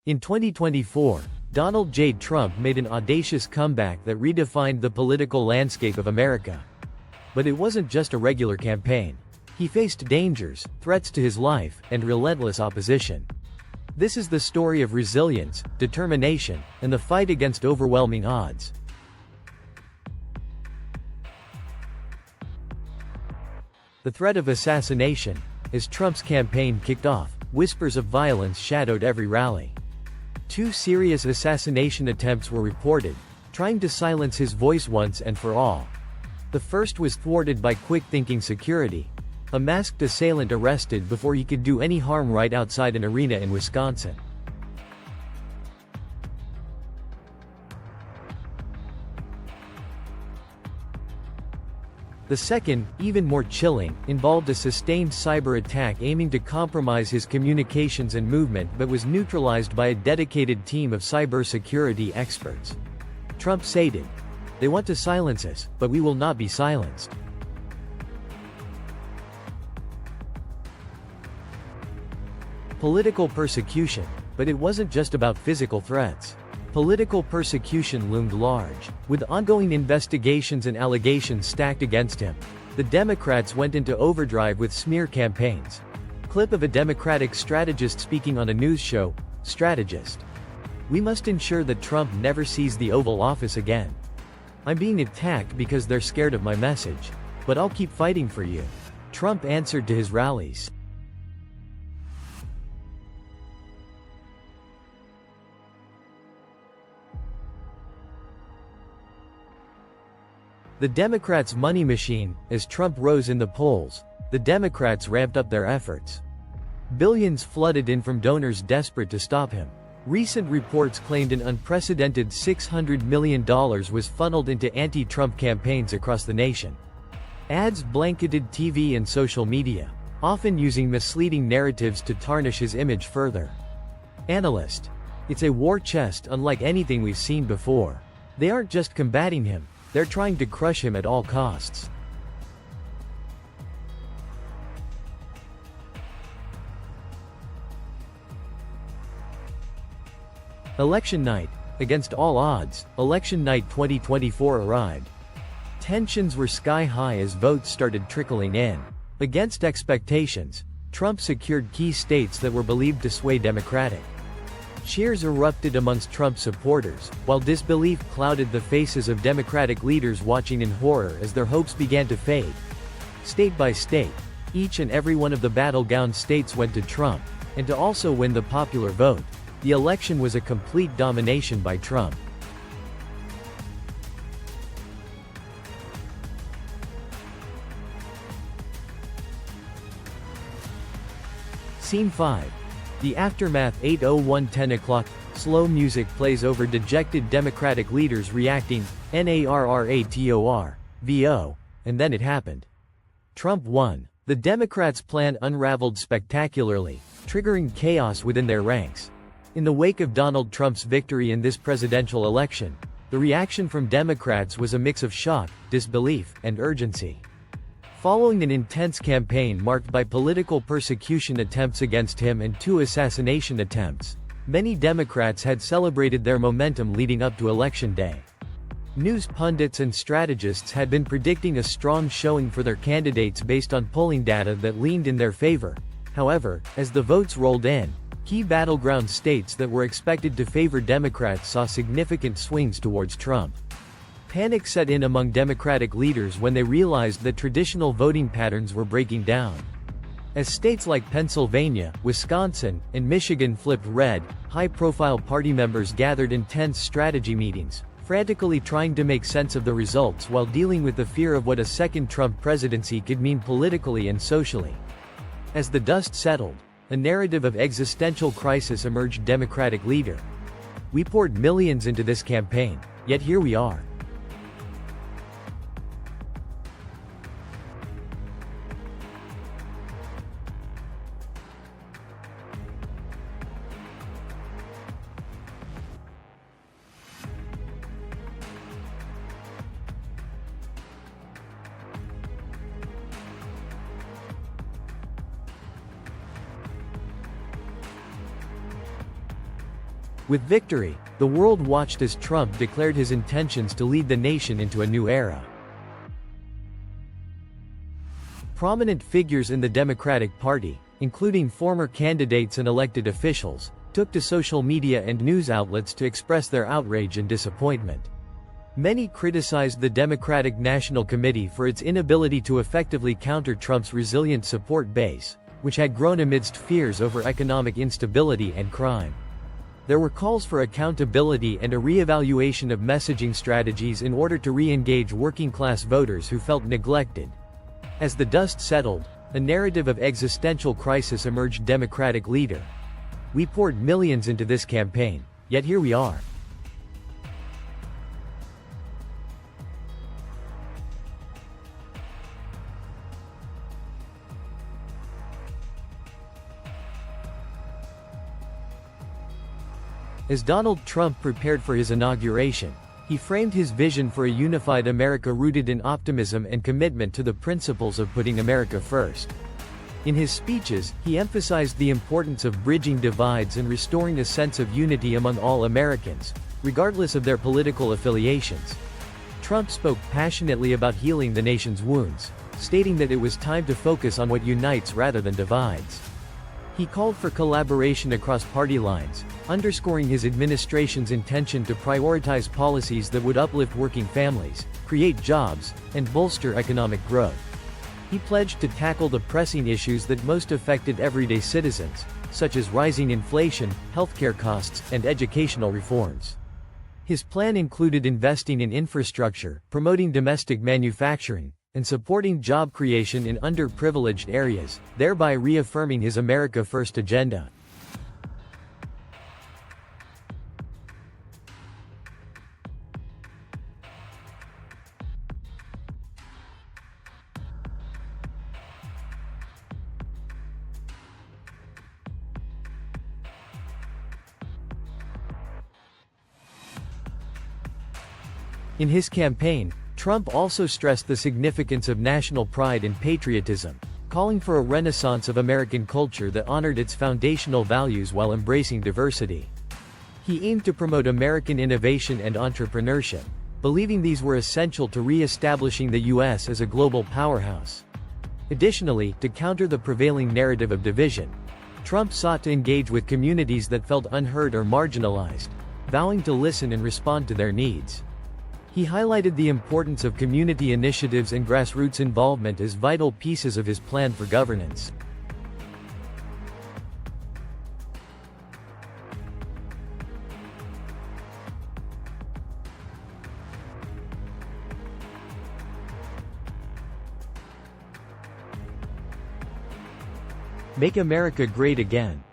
In 2024, Donald J. Trump made an audacious comeback that redefined the political landscape of America. But it wasn't just a regular campaign. He faced dangers, threats to his life, and relentless opposition. This is the story of resilience, determination, and the fight against overwhelming odds. The threat of assassination. As Trump's campaign kicked off, whispers of violence shadowed every rally. 2 serious assassination attempts were reported, trying to silence his voice once and for all. The first was thwarted by quick-thinking security, a masked assailant arrested before he could do any harm right outside an arena in Wisconsin. The second, even more chilling, involved a sustained cyber attack aiming to compromise his communications and movement but was neutralized by a dedicated team of cybersecurity experts. Trump stated, "They want to silence us, but we will not be silenced." Political persecution. But it wasn't just about physical threats. Political persecution loomed large. With ongoing investigations and allegations stacked against him, the Democrats went into overdrive with smear campaigns. Clip of a Democratic strategist speaking on a news show. Strategist: "We must ensure that Trump never sees the Oval Office again. I'm being attacked because they're scared of my message. But I'll keep fighting for you." Trump answered to his rallies. The Democrats' money machine. As Trump rose in the polls, the Democrats ramped up their efforts. Billions flooded in from donors desperate to stop him. Recent reports claimed an unprecedented $600 million was funneled into anti-Trump campaigns across the nation. Ads blanketed TV and social media, often using misleading narratives to tarnish his image further. Analyst: "It's a war chest unlike anything we've seen before. They aren't just combating him, they're trying to crush him at all costs." Election night. Against all odds, election night 2024 arrived. Tensions were sky high as votes started trickling in. Against expectations, Trump secured key states that were believed to sway Democratic. Cheers erupted amongst Trump supporters, while disbelief clouded the faces of Democratic leaders watching in horror as their hopes began to fade. State by state, each and every one of the battleground states went to Trump, and to also win the popular vote. The election was a complete domination by Trump. Scene 5. The aftermath. 8:01 10 o'clock, slow music plays over dejected Democratic leaders reacting, NARRATOR, VO, and then it happened. Trump won. The Democrats' plan unraveled spectacularly, triggering chaos within their ranks. In the wake of Donald Trump's victory in this presidential election, the reaction from Democrats was a mix of shock, disbelief, and urgency. Following an intense campaign marked by political persecution attempts against him and 2 assassination attempts, many Democrats had celebrated their momentum leading up to Election Day. News pundits and strategists had been predicting a strong showing for their candidates based on polling data that leaned in their favor. However, as the votes rolled in, key battleground states that were expected to favor Democrats saw significant swings towards Trump. Panic set in among Democratic leaders when they realized that traditional voting patterns were breaking down. As states like Pennsylvania, Wisconsin, and Michigan flipped red, high-profile party members gathered in tense strategy meetings, frantically trying to make sense of the results while dealing with the fear of what a second Trump presidency could mean politically and socially. As the dust settled, a narrative of existential crisis emerged. Democratic leader: "We poured millions into this campaign, yet here we are. With victory, the world watched as Trump declared his intentions to lead the nation into a new era. Prominent figures in the Democratic Party, including former candidates and elected officials, took to social media and news outlets to express their outrage and disappointment. Many criticized the Democratic National Committee for its inability to effectively counter Trump's resilient support base, which had grown amidst fears over economic instability and crime. There were calls for accountability and a re-evaluation of messaging strategies in order to re-engage working-class voters who felt neglected. As the dust settled, a narrative of existential crisis emerged. Democratic leader: "We poured millions into this campaign, yet here we are." As Donald Trump prepared for his inauguration, he framed his vision for a unified America rooted in optimism and commitment to the principles of putting America first. In his speeches, he emphasized the importance of bridging divides and restoring a sense of unity among all Americans, regardless of their political affiliations. Trump spoke passionately about healing the nation's wounds, stating that it was time to focus on what unites rather than divides. He called for collaboration across party lines, underscoring his administration's intention to prioritize policies that would uplift working families, create jobs, and bolster economic growth. He pledged to tackle the pressing issues that most affected everyday citizens, such as rising inflation, healthcare costs, and educational reforms. His plan included investing in infrastructure, promoting domestic manufacturing, and supporting job creation in underprivileged areas, thereby reaffirming his America First agenda. In his campaign, Trump also stressed the significance of national pride and patriotism, calling for a renaissance of American culture that honored its foundational values while embracing diversity. He aimed to promote American innovation and entrepreneurship, believing these were essential to re-establishing the U.S. as a global powerhouse. Additionally, to counter the prevailing narrative of division, Trump sought to engage with communities that felt unheard or marginalized, vowing to listen and respond to their needs. He highlighted the importance of community initiatives and grassroots involvement as vital pieces of his plan for governance. Make America Great Again.